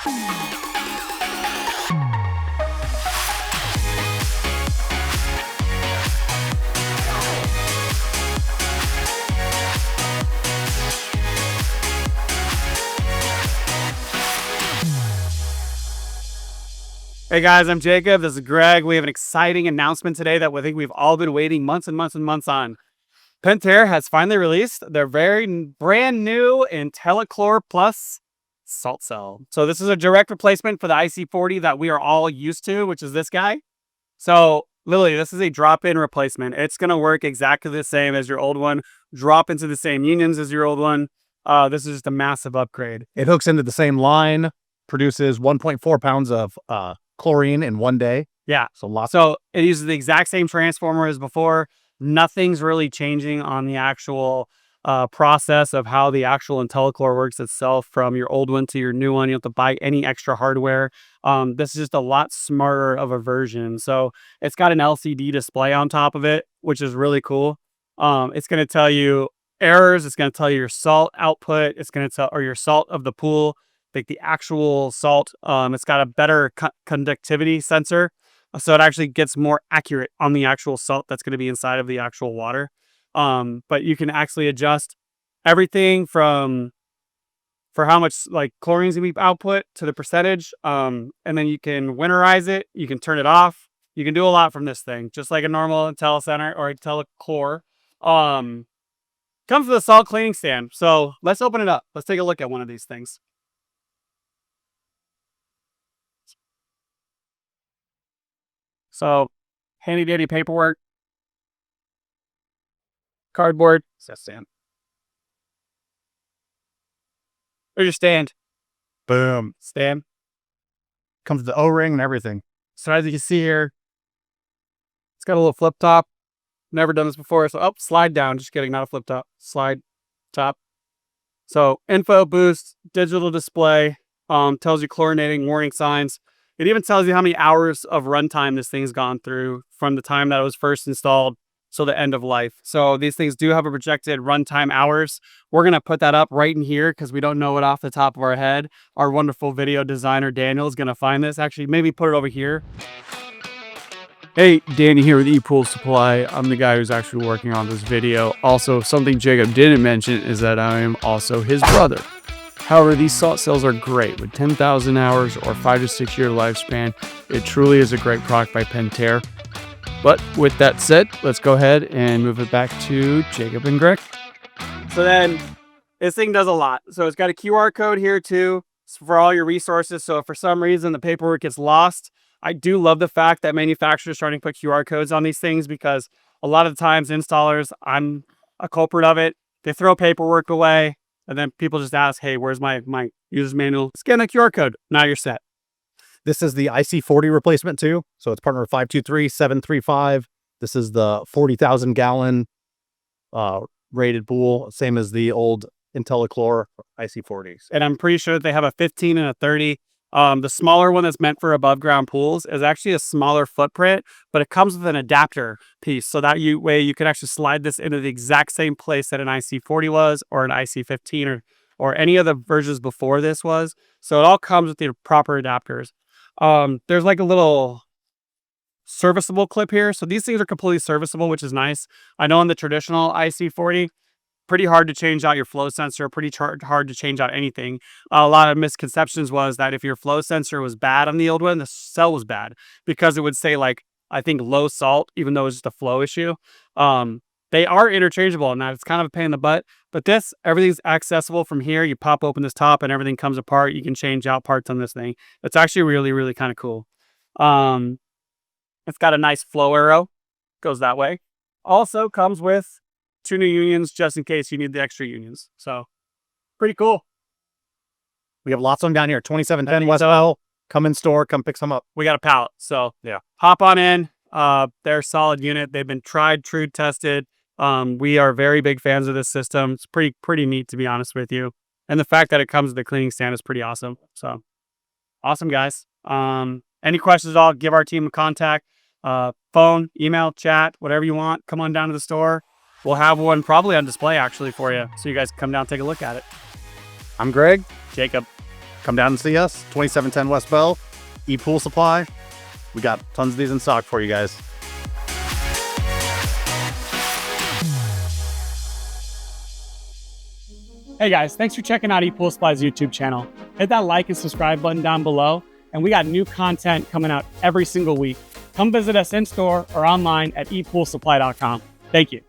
Hey guys, I'm Jacob. This is Greg. We have an exciting announcement today that we think we've all been waiting months and months and months on. Pentair has finally released their brand new IntelliChlor Plus salt cell. So this is a direct replacement for the IC40 that we are all used to, which is this guy. So literally, this is a drop-in replacement. It's going to work exactly the same as your old one, drop into the same unions as your old one. This is just a massive upgrade. It hooks into the same line, produces 1.4 pounds of chlorine in 1 day. Yeah. So it uses the exact same transformer as before. Nothing's really changing on the actual process of how the actual IntelliChlor works itself from your old one to your new one. You don't have to buy any extra hardware. This is just a lot smarter of a version. So it's got an LCD display on top of it, which is really cool. It's going to tell you errors. It's going to tell you your salt output. It's going to tell, or your salt of the pool, like the actual salt. It's got a better conductivity sensor. So it actually gets more accurate on the actual salt that's going to be inside of the actual water. But you can actually adjust everything for how much like chlorine is going to be output to the percentage. And then you can winterize it. You can turn it off. You can do a lot from this thing, just like a normal IntelliCenter or IntelliChlor. Comes with a salt cleaning stand. So let's open it up. Let's take a look at one of these things. So handy dandy paperwork, cardboard, stand. There's your stand. boom. Stand. Comes with the O-ring and everything. So as you can see here, it's got a little flip top. Never done this before. So slide down. Just kidding, not a flip top. Slide top. So info boost, digital display, tells you chlorinating warning signs. It even tells you how many hours of runtime this thing's gone through from the time that it was first installed till the end of life. So these things do have a projected runtime hours. We're going to put that up right in here because we don't know it off the top of our head. Our wonderful video designer, Daniel, is going to find this. Actually, maybe put it over here. Hey, Danny here with ePoolSupply. I'm the guy who's actually working on this video. Also, something Jacob didn't mention is that I am also his brother. However, these salt cells are great. With 10,000 hours or 5 to 6 year lifespan, it truly is a great product by Pentair. But with that said, let's go ahead and move it back to Jacob and Greg. So then this thing does a lot. So it's got a QR code here too for all your resources. So if for some reason the paperwork gets lost, I do love the fact that manufacturers are starting to put QR codes on these things because a lot of the times installers, I'm a culprit of it. They throw paperwork away. And then people just ask, hey, where's my user's manual? Scan a QR code. Now you're set. This is the IC40 replacement too. So it's partner 523735. This is the 40,000 gallon rated pool, same as the old IntelliChlor IC40s. And I'm pretty sure that they have a 15 and a 30. The smaller one that's meant for above ground pools is actually a smaller footprint, but it comes with an adapter piece. So that way you can actually slide this into the exact same place that an IC40 was or an IC15 or any of the versions before this was. So it all comes with the proper adapters. There's like a little serviceable clip here. So these things are completely serviceable, which is nice. I know in the traditional IC40, pretty hard to change out your flow sensor, pretty hard to change out anything. A lot of misconceptions was that if your flow sensor was bad on the old one, the cell was bad because it would say like, I think low salt, even though it's just a flow issue. They are interchangeable and that it's kind of a pain in the butt, but this, everything's accessible from here. You pop open this top and everything comes apart. You can change out parts on this thing. It's actually really, really kind of cool. It's got a nice flow arrow, goes that way. Also comes with 2 new unions just in case you need the extra unions. So pretty cool. We have lots of them down here. 2710 West L. Come in store, come pick some up. We got a pallet. So yeah, hop on in. They're a solid unit. They've been tried, true, tested. We are very big fans of this system. It's pretty neat, to be honest with you. And the fact that it comes with a cleaning stand is pretty awesome. So awesome, guys. Any questions at all, give our team a contact. Phone, email, chat, whatever you want. Come on down to the store. We'll have one probably on display actually for you. So you guys come down and take a look at it. I'm Greg. Jacob. come down and see us. 2710 West Bell, ePoolSupply. We got tons of these in stock for you guys. Hey guys, thanks for checking out ePoolSupply's YouTube channel. Hit that like and subscribe button down below, and we got new content coming out every single week. Come visit us in store or online at ePoolSupply.com. Thank you.